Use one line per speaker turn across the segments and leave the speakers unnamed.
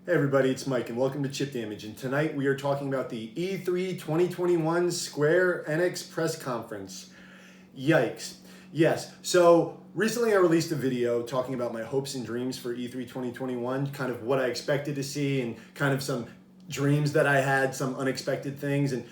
Hey everybody, it's Mike and welcome to Chip Damage. And tonight we are talking about the E3 2021 Square Enix press conference. Yikes. Yes, so recently I released a video talking about my hopes and dreams for E3 2021, kind of what I expected to see and kind of some dreams that I had, some unexpected things. And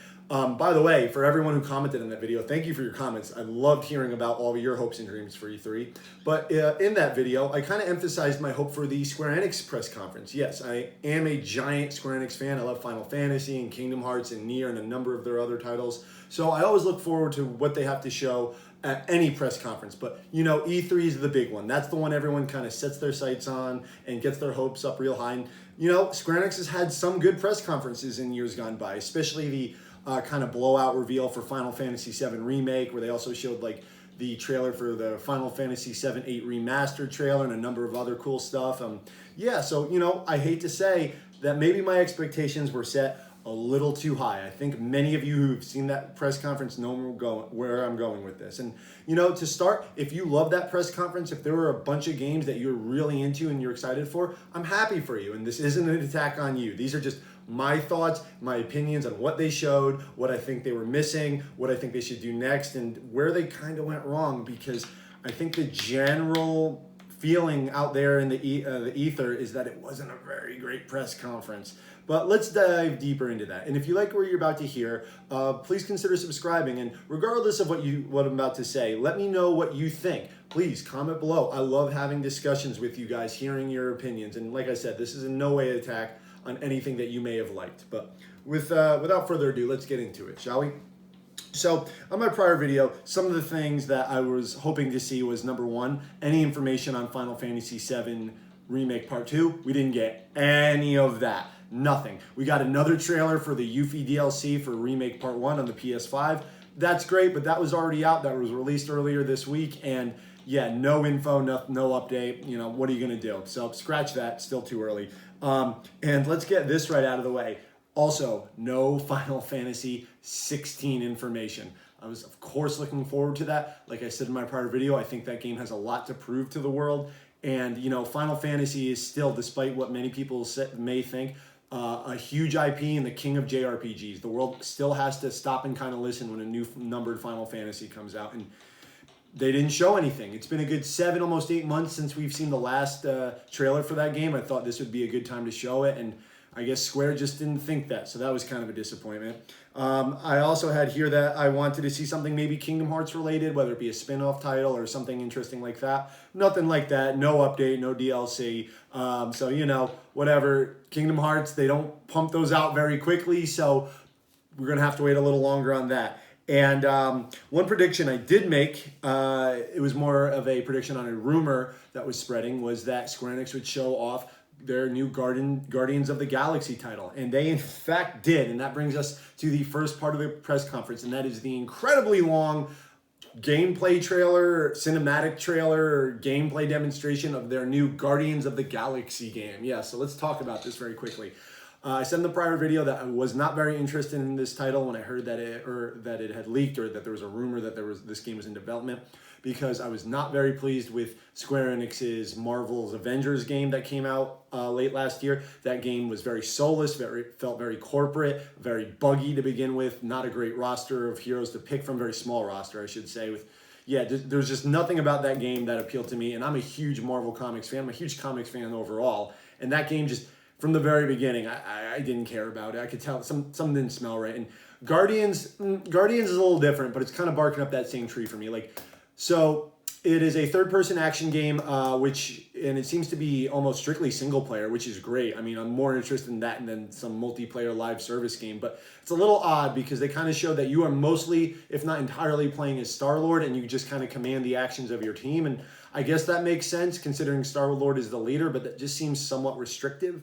by the way, for everyone who commented on that video, thank you for your comments. I loved hearing about all of your hopes and dreams for E3. But in that video, I kind of emphasized my hope for the Square Enix press conference. Yes, I am a giant Square Enix fan. I love Final Fantasy and Kingdom Hearts and Nier and a number of their other titles. So I always look forward to what they have to show at any press conference. But you know, E3 is the big one. That's the one everyone kind of sets their sights on and gets their hopes up real high. And you know, Square Enix has had some good press conferences in years gone by, especially the kind of blowout reveal for Final Fantasy VII Remake, where they also showed like the trailer for the Final Fantasy VII 8 Remastered trailer and a number of other cool stuff. Yeah, so you know, I hate to say that maybe my expectations were set a little too high. I think many of you who've seen that press conference know where I'm going with this. And you know, to start, if you love that press conference, if there were a bunch of games that you're really into and you're excited for, I'm happy for you. And this isn't an attack on you. These are just my thoughts, my opinions on what they showed, what I think they were missing, what I think they should do next, and where they kind of went wrong. Because I think the general feeling out there in the ether is that it wasn't a very great press conference. But let's dive deeper into that. And if you like what you're about to hear, please consider subscribing. And regardless of what I'm about to say, let me know what you think. Please comment below. I love having discussions with you guys, hearing your opinions. And like I said, this is in no way an attack on anything that you may have liked. But without further ado, let's get into it, shall we? So on my prior video, some of the things that I was hoping to see was, number one, any information on Final Fantasy VII Remake Part 2. We didn't get any of that. Nothing. We got another trailer for the Yuffie DLC for Remake Part 1 on the PS5. That's great, but that was already out. That was released earlier this week. And yeah, no info, no update. You know, what are you going to do? So scratch that. Still too early. And let's get this right out of the way. Also, no Final Fantasy 16 information. I was, of course, looking forward to that. Like I said in my prior video, I think that game has a lot to prove to the world. And, you know, Final Fantasy is still, despite what many people may think, a huge IP and the king of JRPGs. The world still has to stop and kind of listen when a new numbered Final Fantasy comes out. And they didn't show anything. It's been a good 7, almost 8 months since we've seen the last trailer for that game. I thought this would be a good time to show it, and I guess Square just didn't think that, so that was kind of a disappointment. I also had here that I wanted to see something maybe Kingdom Hearts related, whether it be a spin-off title or something interesting like that. Nothing like that. No update, no DLC. So, you know, whatever. Kingdom Hearts, they don't pump those out very quickly, so we're going to have to wait a little longer on that. And one prediction I did make, it was more of a prediction on a rumor that was spreading, was that Square Enix would show off their new Guardians of the Galaxy title. And they in fact did. And that brings us to the first part of the press conference. And that is the incredibly long gameplay trailer, cinematic trailer, gameplay demonstration of their new Guardians of the Galaxy game. Yeah, so let's talk about this very quickly. I said in the prior video that I was not very interested in this title when I heard that it had leaked, or that there was a rumor that this game was in development, because I was not very pleased with Square Enix's Marvel's Avengers game that came out late last year. That game was very soulless, felt very corporate, very buggy to begin with, not a great roster of heroes to pick from, very small roster, I should say. There's just nothing about that game that appealed to me, and I'm a huge Marvel Comics fan. I'm a huge comics fan overall, and that game just, from the very beginning, I didn't care about it. I could tell something didn't smell right. And Guardians is a little different, but it's kind of barking up that same tree for me. So it is a third-person action game, and it seems to be almost strictly single player, which is great. I mean, I'm more interested in that than some multiplayer live service game. But it's a little odd because they kind of show that you are mostly, if not entirely, playing as Star-Lord, and you just kind of command the actions of your team. And I guess that makes sense considering Star-Lord is the leader, but that just seems somewhat restrictive.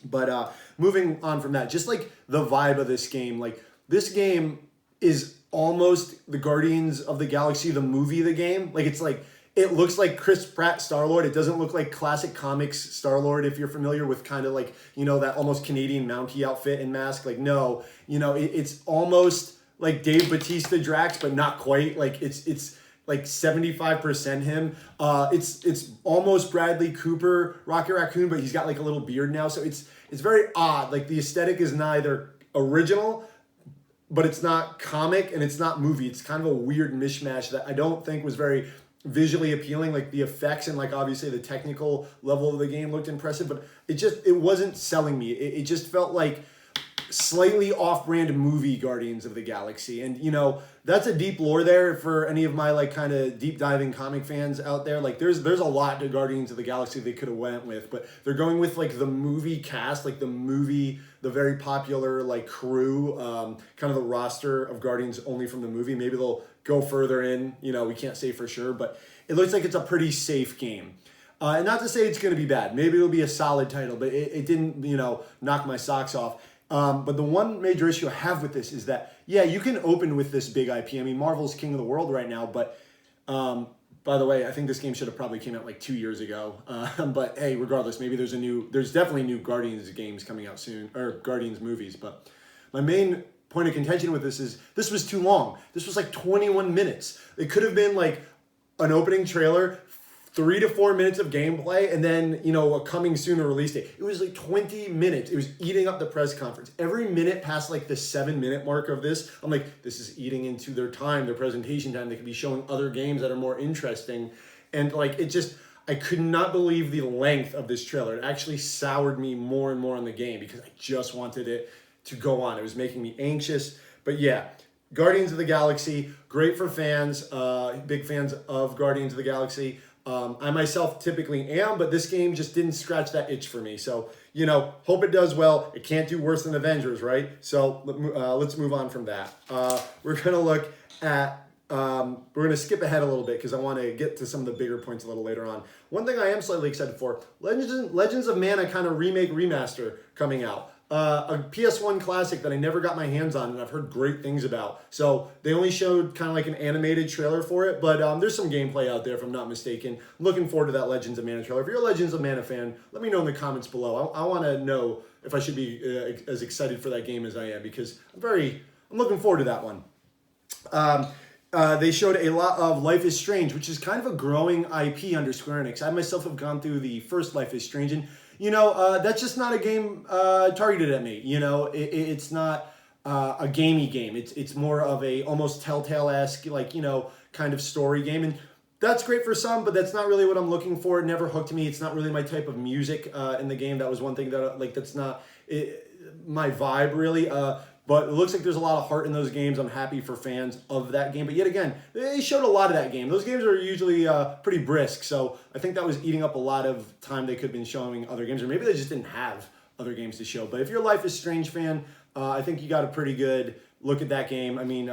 But moving on from that, just like the vibe of this game, like this game is almost the Guardians of the Galaxy, the movie, the game. Like it looks like Chris Pratt Star-Lord. It doesn't look like classic comics Star-Lord, if you're familiar with kind of like, you know, that almost Canadian Mountie outfit and mask. Like, no, you know, it's almost like Dave Bautista Drax, but not quite. Like it's like 75% him. It's almost Bradley Cooper, Rocket Raccoon, but he's got like a little beard now, so it's very odd. Like the aesthetic is neither original, but it's not comic and it's not movie. It's kind of a weird mishmash that I don't think was very visually appealing. Like the effects and like obviously the technical level of the game looked impressive, but it wasn't selling me. It just felt like slightly off-brand movie Guardians of the Galaxy. And you know, that's a deep lore there for any of my like kind of deep diving comic fans out there. Like there's a lot to Guardians of the Galaxy they could have went with, but they're going with like the movie cast, like the very popular like crew, kind of the roster of Guardians only from the movie. Maybe they'll go further in, you know, we can't say for sure, but it looks like it's a pretty safe game. And not to say it's going to be bad. Maybe it'll be a solid title, but it didn't, you know, knock my socks off. But the one major issue I have with this is that, yeah, you can open with this big IP. I mean, Marvel's king of the world right now, but by the way, I think this game should have probably came out like 2 years ago. But hey, regardless, maybe there's definitely new Guardians games coming out soon, or Guardians movies. But my main point of contention with this is this was too long. This was like 21 minutes. It could have been like an opening trailer, 3 to 4 minutes of gameplay, and then, you know, a coming sooner release date. It was like 20 minutes. It was eating up the press conference. Every minute past like the 7-minute mark of this, I'm like, this is eating into their time, their presentation time. They could be showing other games that are more interesting. And like, I could not believe the length of this trailer. It actually soured me more and more on the game because I just wanted it to go on. It was making me anxious. But yeah, Guardians of the Galaxy, great for fans, big fans of Guardians of the Galaxy. I myself typically am, but this game just didn't scratch that itch for me. So, you know, hope it does well. It can't do worse than Avengers, right? So let's move on from that. We're going to look at, we're going to skip ahead a little bit because I want to get to some of the bigger points a little later on. One thing I am slightly excited for, Legends of Mana kind of remake remaster coming out. A PS1 classic that I never got my hands on and I've heard great things about. So they only showed kind of like an animated trailer for it, but there's some gameplay out there if I'm not mistaken. Looking forward to that Legends of Mana trailer. If you're a Legends of Mana fan, let me know in the comments below. I want to know if I should be as excited for that game as I am because I'm looking forward to that one. They showed a lot of Life is Strange, which is kind of a growing IP under Square Enix. I myself have gone through the first Life is Strange, and you know, that's just not a game targeted at me. You know, it's not a gamey game. It's more of a almost Telltale-esque, like, you know, kind of story game. And that's great for some, but that's not really what I'm looking for. It never hooked me. It's not really my type of music in the game. That was one thing that, like, that's not my vibe, really. But it looks like there's a lot of heart in those games. I'm happy for fans of that game. But yet again, they showed a lot of that game. Those games are usually pretty brisk. So I think that was eating up a lot of time they could have been showing other games. Or maybe they just didn't have other games to show. But if you're a Life is Strange fan, I think you got a pretty good look at that game. I mean,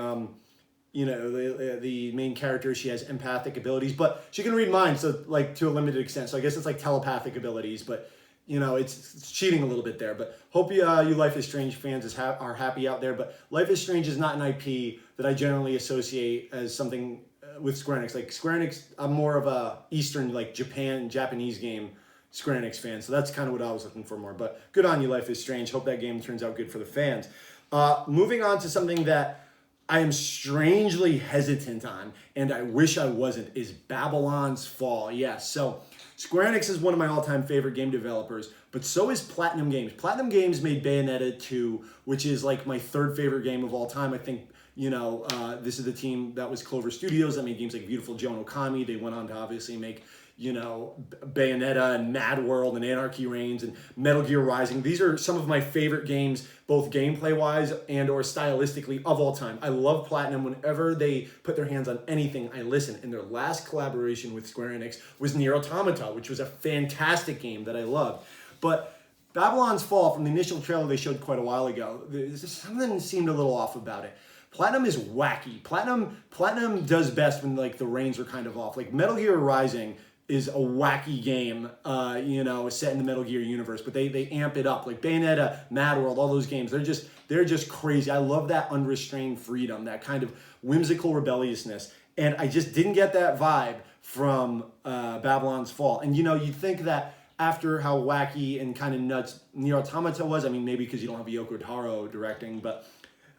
you know, the main character, she has empathic abilities. But she can read minds, so, like, to a limited extent. So I guess it's like telepathic abilities. But you know, it's cheating a little bit there, but hope you Life is Strange fans are happy out there. But Life is Strange is not an IP that I generally associate as something with Square Enix. Like Square Enix, I'm more of a Eastern, like Japanese game Square Enix fan. So that's kind of what I was looking for more. But good on you, Life is Strange. Hope that game turns out good for the fans. Moving on to something that I am strangely hesitant on, and I wish I wasn't, is Babylon's Fall. Yes, so Square Enix is one of my all-time favorite game developers, but so is Platinum Games. Platinum Games made Bayonetta 2, which is like my third favorite game of all time. I think, you know, this is the team that was Clover Studios that made games like Beautiful Joe and Okami. They went on to obviously make, you know, Bayonetta and Mad World and Anarchy Reigns and Metal Gear Rising. These are some of my favorite games, both gameplay-wise and or stylistically of all time. I love Platinum. Whenever they put their hands on anything, I listen. And their last collaboration with Square Enix was Nier Automata, which was a fantastic game that I loved. But Babylon's Fall, from the initial trailer they showed quite a while ago, something seemed a little off about it. Platinum is wacky. Platinum does best when, like, the reins are kind of off. Like Metal Gear Rising is a wacky game, you know, set in the Metal Gear universe, but they amp it up. Like Bayonetta, Mad World, all those games, they're just crazy. I love that unrestrained freedom, that kind of whimsical rebelliousness, and I just didn't get that vibe from Babylon's Fall. And you know, you'd think that after how wacky and kind of nuts Nier Automata was, I mean, maybe because you don't have Yoko Taro directing, but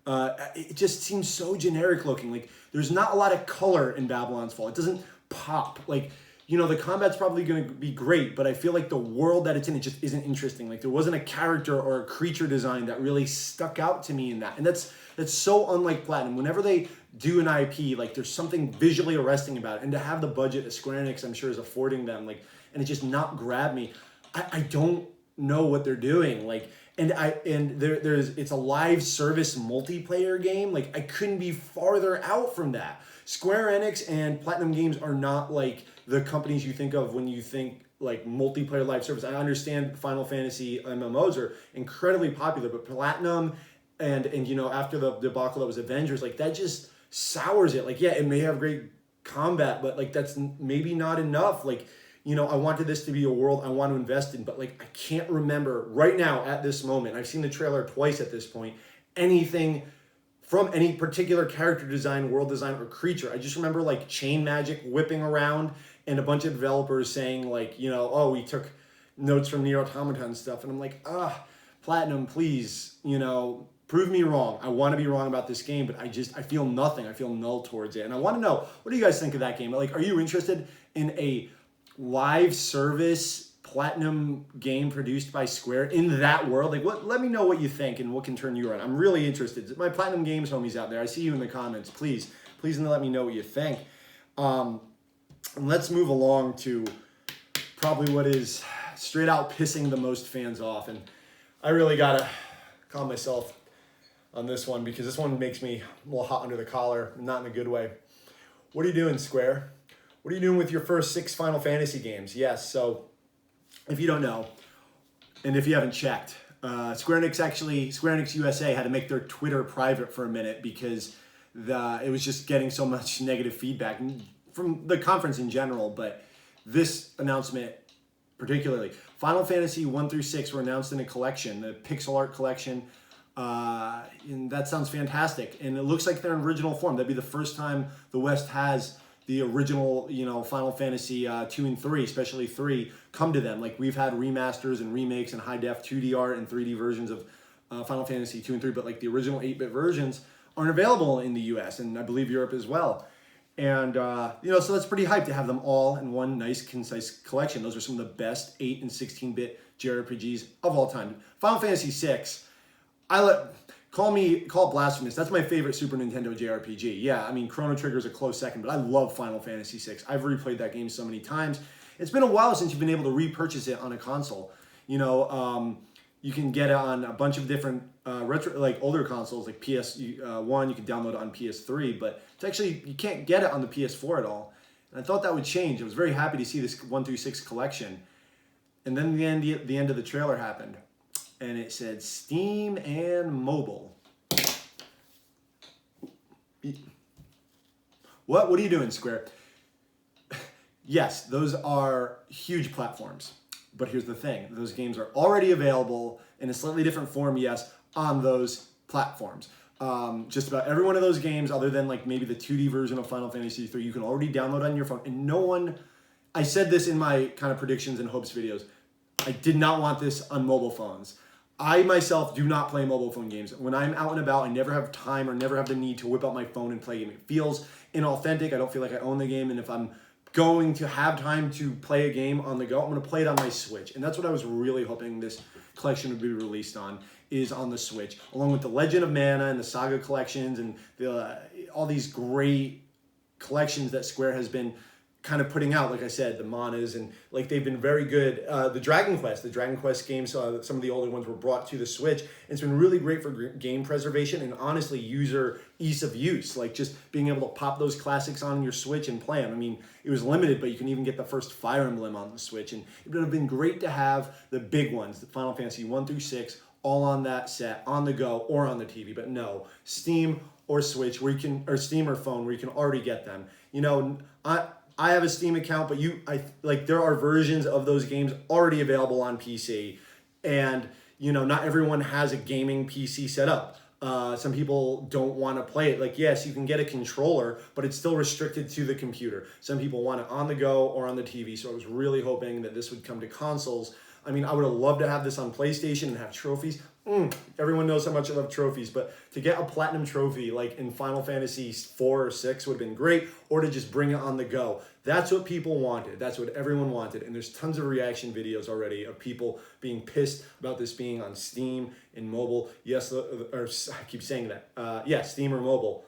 It just seems so generic looking. Like there's not a lot of color in Babylon's Fall. It doesn't pop. Like, you know, the combat's probably going to be great, but I feel like the world that it's in, it just isn't interesting. Like there wasn't a character or a creature design that really stuck out to me in that. And that's so unlike Platinum. Whenever they do an IP, like there's something visually arresting about it. And to have the budget that Square Enix, I'm sure, is affording them, like, and it just not grab me. I don't know what they're doing. Like, it's a live service multiplayer game. Like I couldn't be farther out from that. Square Enix and Platinum Games are not like the companies you think of when you think like multiplayer live service. I understand Final Fantasy MMOs are incredibly popular, but Platinum and you know, after the debacle that was Avengers, like that just sours it. Like, yeah, it may have great combat, but like that's maybe not enough. Like, you know, I wanted this to be a world I want to invest in, but like I can't remember right now at this moment. I've seen the trailer twice at this point. Anything from any particular character design, world design, or creature. I just remember like chain magic whipping around and a bunch of developers saying like, you know, oh, we took notes from Nier Automata and stuff. And I'm like, Platinum, please, you know, prove me wrong. I want to be wrong about this game, but I feel nothing. I feel null towards it. And I want to know, what do you guys think of that game? Like, are you interested in a live service Platinum game produced by Square in that world? Like, let me know what you think and what can turn you on. I'm really interested. My Platinum Games homies out there, I see you in the comments. Please let me know what you think. And let's move along to probably what is straight out pissing the most fans off. And I really gotta calm myself on this one because this one makes me a little hot under the collar, not in a good way. What are you doing, Square? What are you doing with your first 6 Final Fantasy games? Yes, so if you don't know, and if you haven't checked, Square Enix USA had to make their Twitter private for a minute because it was just getting so much negative feedback from the conference in general, but this announcement particularly. Final Fantasy 1 through 6 were announced in a collection, the pixel art collection, and that sounds fantastic. And it looks like they're in original form. That'd be the first time the West has the original, you know, Final Fantasy 2 and 3, especially 3, come to them. Like we've had remasters and remakes and high def 2D art and 3D versions of Final Fantasy 2 and 3, but like the original 8-bit versions aren't available in the US and I believe Europe as well. And, you know, so that's pretty hyped to have them all in one nice, concise collection. Those are some of the best 8 and 16-bit JRPGs of all time. Final Fantasy 6, call it blasphemous. That's my favorite Super Nintendo JRPG. Yeah, I mean, Chrono Trigger is a close second, but I love Final Fantasy 6. I've replayed that game so many times. It's been a while since you've been able to repurchase it on a console. You know, you can get it on a bunch of different older consoles, like PS1. You can download it on PS3, but it's actually, you can't get it on the PS4 at all. And I thought that would change. I was very happy to see this 1 through 6 collection. And then the end of the trailer happened. And it said Steam and mobile. What are you doing, Square? Yes, those are huge platforms. But here's the thing. Those games are already available in a slightly different form, yes, on those platforms. Just about every one of those games, other than like maybe the 2D version of Final Fantasy 3, you can already download on your phone. And I said this in my kind of predictions and hopes videos, I did not want this on mobile phones. I myself do not play mobile phone games. When I'm out and about, I never have time or never have the need to whip out my phone and play a game. It feels inauthentic. I don't feel like I own the game. And if I'm going to have time to play a game on the go, I'm going to play it on my Switch. And that's what I was really hoping this collection would be released on, is on the Switch. Along with the Legend of Mana and the Saga collections and all these great collections that Square has been kind of putting out, like I said, the Manas, and like they've been very good. The Dragon Quest games, some of the older ones were brought to the Switch. And it's been really great for game preservation and honestly user ease of use, like just being able to pop those classics on your Switch and play them. I mean, it was limited, but you can even get the first Fire Emblem on the Switch. And it would have been great to have the big ones, the Final Fantasy 1 through 6, all on that set, on the go, or on the TV. But no, Steam or Switch, or Steam or phone, where you can already get them. You know, I have a Steam account, but there are versions of those games already available on PC, and you know, not everyone has a gaming PC set up. Some people don't want to play it. Like, yes, you can get a controller, but it's still restricted to the computer. Some people want it on the go or on the TV. So I was really hoping that this would come to consoles I mean, I would have loved to have this on PlayStation and have trophies. Everyone knows how much I love trophies, but to get a platinum trophy like in Final Fantasy 4 or 6 would have been great, or to just bring it on the go. That's what people wanted. That's what everyone wanted. And there's tons of reaction videos already of people being pissed about this being on Steam and mobile. Yes, or I keep saying that. Yeah, Steam or mobile.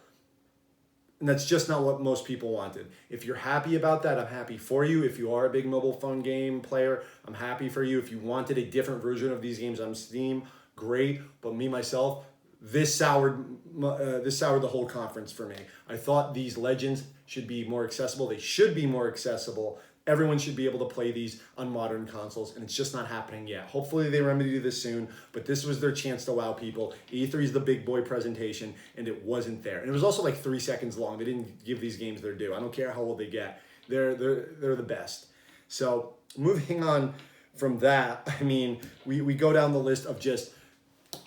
And that's just not what most people wanted. If you're happy about that, I'm happy for you. If you are a big mobile phone game player, I'm happy for you. If you wanted a different version of these games on Steam, great. But me, myself, this soured the whole conference for me. I thought these Legends should be more accessible. They should be more accessible. Everyone should be able to play these on modern consoles, and it's just not happening yet. Hopefully they remedy this soon, but this was their chance to wow people. E3 is the big boy presentation, and it wasn't there. And it was also like 3 seconds long. They didn't give these games their due. I don't care how old they get. They're the best. So moving on from that, I mean, we go down the list of just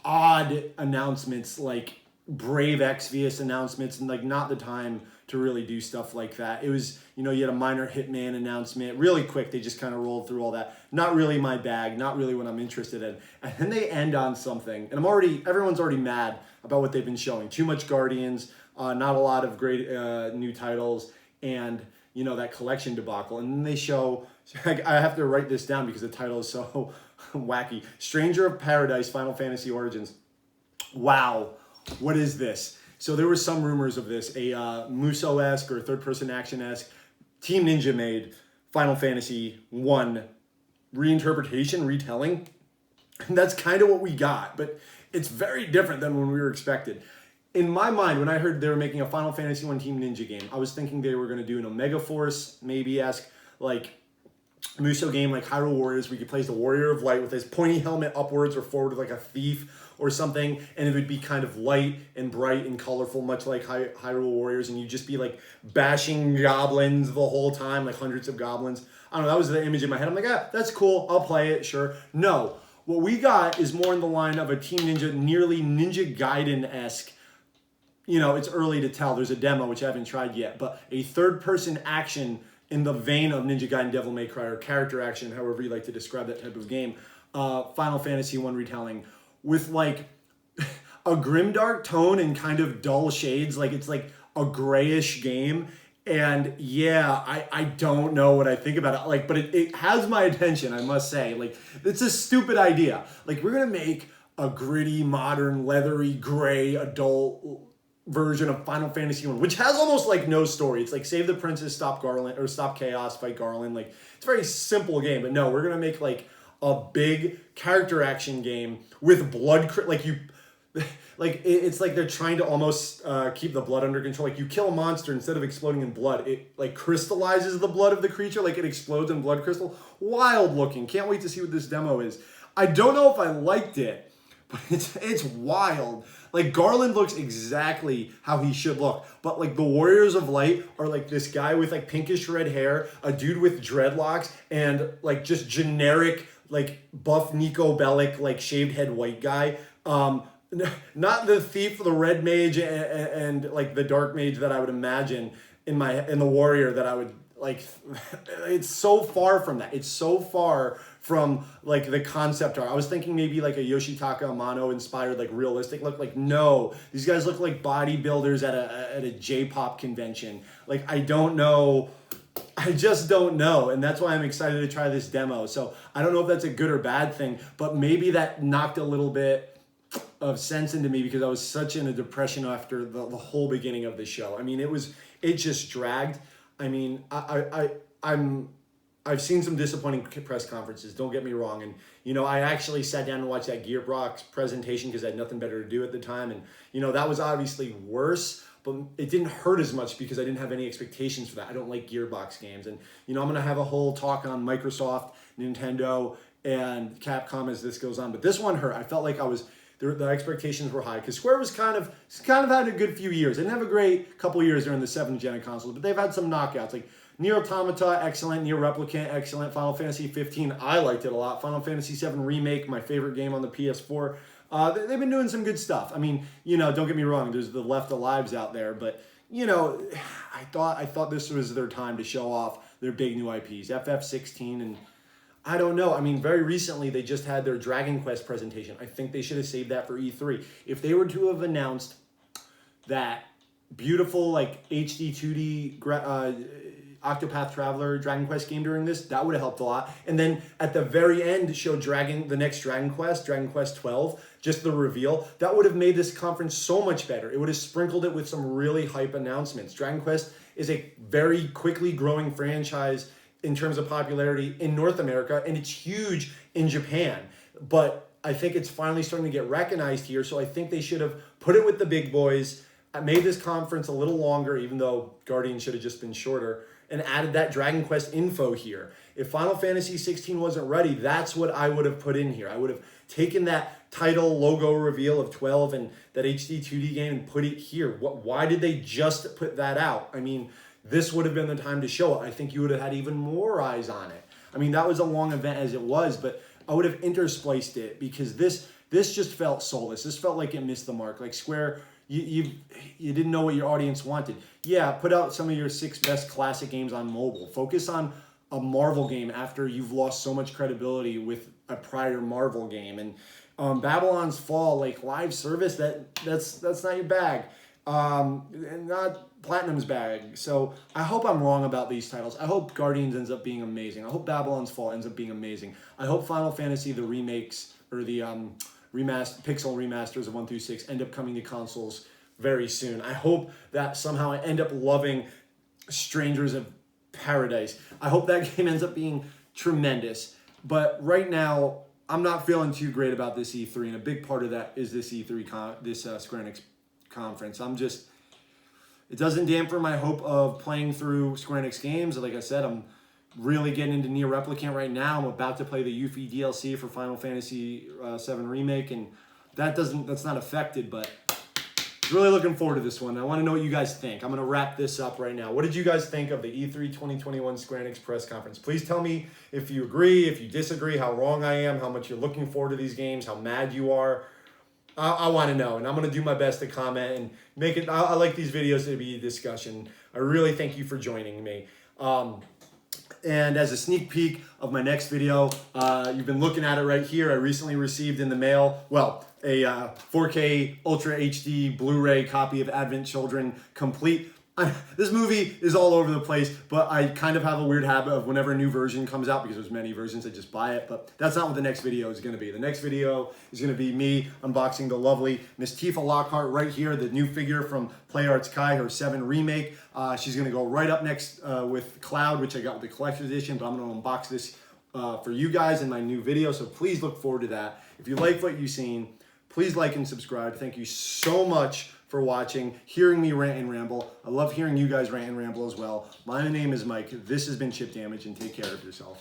odd announcements, like brave Exvius announcements, and like not the time to really do stuff like that. It was, you had a minor Hitman announcement, really quick. They just kind of rolled through all that. Not really my bag, not really what I'm interested in. And then they end on something, and everyone's already mad about what they've been showing. Too much Guardians, not a lot of great new titles, and that collection debacle. And then they show, I have to write this down because the title is so wacky. Stranger of Paradise, Final Fantasy Origins. Wow, what is this? So there were some rumors of this, a Muso-esque or third-person action-esque Team Ninja made Final Fantasy 1 reinterpretation, retelling. And that's kind of what we got, but it's very different than when we were expected. In my mind, when I heard they were making a Final Fantasy 1 Team Ninja game, I was thinking they were going to do an Omega Force, maybe-esque, like Muso game, like Hyrule Warriors, where you could play as the Warrior of Light with his pointy helmet upwards or forward like a thief or something, and it would be kind of light and bright and colorful, much like Hyrule Warriors, and you'd just be like bashing goblins the whole time, like hundreds of goblins. I don't know, that was the image in my head. I'm like, that's cool, I'll play it, sure. No, what we got is more in the line of a Team Ninja, nearly Ninja Gaiden-esque. It's early to tell. There's a demo, which I haven't tried yet, but a third-person action in the vein of Ninja Gaiden, Devil May Cry, or character action, however you like to describe that type of game, Final Fantasy 1 retelling, with like a grimdark tone and kind of dull shades, like it's like a grayish game. And yeah, I don't know what I think about it. Like, but it has my attention, I must say. Like, it's a stupid idea. Like, we're gonna make a gritty, modern, leathery, gray, adult version of Final Fantasy 1, which has almost like no story. It's like save the princess, stop Garland, or stop chaos, fight Garland. Like, it's a very simple game, but no, we're gonna make like a big character action game with blood, it's like they're trying to almost keep the blood under control. Like, you kill a monster, instead of exploding in blood, it like crystallizes the blood of the creature, like it explodes in blood crystal. Wild looking. Can't wait to see what this demo is. I don't know if I liked it, but it's wild. Like, Garland looks exactly how he should look, but like the Warriors of Light are like this guy with like pinkish red hair, a dude with dreadlocks, and like just generic like buff Nico Bellic, like shaved head white guy. Not the thief, the red mage, and like the dark mage that I would imagine in the warrior that I would like. It's so far from that. It's so far from like the concept art. I was thinking maybe like a Yoshitaka Amano inspired like realistic look. Like, no, these guys look like bodybuilders at a J-pop convention. Like, I don't know. I just don't know, and that's why I'm excited to try this demo. So I don't know if that's a good or bad thing, but maybe that knocked a little bit of sense into me because I was such in a depression after the whole beginning of the show. I mean, it just dragged. I mean, I've seen some disappointing press conferences, don't get me wrong, and I actually sat down and watched that Gearbox presentation because I had nothing better to do at the time, and that was obviously worse. But it didn't hurt as much because I didn't have any expectations for that. I don't like Gearbox games. And, I'm going to have a whole talk on Microsoft, Nintendo, and Capcom as this goes on. But this one hurt. I felt like the expectations were high because Square was kind of had a good few years. They didn't have a great couple years during the 7th gen consoles, but they've had some knockouts. Like Nier Automata, excellent. Nier Replicant, excellent. Final Fantasy 15, I liked it a lot. Final Fantasy 7 Remake, my favorite game on the PS4. They've been doing some good stuff. I mean, don't get me wrong. There's the Left Alives out there, but I thought this was their time to show off their big new IPs, FF16, and I don't know. I mean, very recently they just had their Dragon Quest presentation. I think they should have saved that for E3. If they were to have announced that beautiful like HD 2D Octopath Traveler Dragon Quest game during this, that would have helped a lot. And then at the very end, show the next Dragon Quest 12, just the reveal. That would have made this conference so much better. It would have sprinkled it with some really hype announcements. Dragon Quest is a very quickly growing franchise in terms of popularity in North America, and it's huge in Japan. But I think it's finally starting to get recognized here, so I think they should have put it with the big boys, made this conference a little longer, even though Guardian should have just been shorter, and added that Dragon Quest info here. If Final Fantasy 16 wasn't ready, that's what I would have put in here. I would have taken that title logo reveal of 12 and that HD 2D game and put it here. Why did they just put that out? I mean, this would have been the time to show it. I think you would have had even more eyes on it. I mean, that was a long event as it was, but I would have interspliced it because this just felt soulless. This felt like it missed the mark. Like Square, you didn't know what your audience wanted. Yeah, put out some of your 6 best classic games on mobile. Focus on a Marvel game after you've lost so much credibility with a prior Marvel game. And Babylon's Fall, like live service, that's not your bag. And not Platinum's bag. So I hope I'm wrong about these titles. I hope Guardians ends up being amazing. I hope Babylon's Fall ends up being amazing. I hope Final Fantasy, the remakes, or the pixel remasters of 1 through 6 end up coming to consoles very soon. I hope that somehow I end up loving Strangers of Paradise. I hope that game ends up being tremendous. But right now, I'm not feeling too great about this E3, and a big part of that is this E3, Square Enix conference. It doesn't dampen my hope of playing through Square Enix games. Like I said, I'm really getting into Nier Replicant right now. I'm about to play the Yuffie DLC for Final Fantasy VII Remake, and that's not affected, but really looking forward to this one. I want to know what you guys think. I'm going to wrap this up right now. What did you guys think of the E3 2021 Square Enix press conference? Please tell me if you agree, if you disagree, how wrong I am, how much you're looking forward to these games, how mad you are. I want to know, and I'm going to do my best to comment and make it. I like these videos to be a discussion. I really thank you for joining me. And as a sneak peek of my next video, you've been looking at it right here. I recently received in the mail, a 4K Ultra HD Blu-ray copy of Advent Children complete. This movie is all over the place, but I kind of have a weird habit of whenever a new version comes out, because there's many versions, I just buy it. But that's not what the next video is going to be. The next video is going to be me unboxing the lovely Miss Tifa Lockhart right here, the new figure from Play Arts Kai, her 7 remake. She's going to go right up next with Cloud, which I got with the collector's edition, but I'm going to unbox this for you guys in my new video, so please look forward to that. If you like what you've seen, please like and subscribe. Thank you so much for watching, hearing me rant and ramble. I love hearing you guys rant and ramble as well. My name is Mike. This has been Chip Damage, and take care of yourself.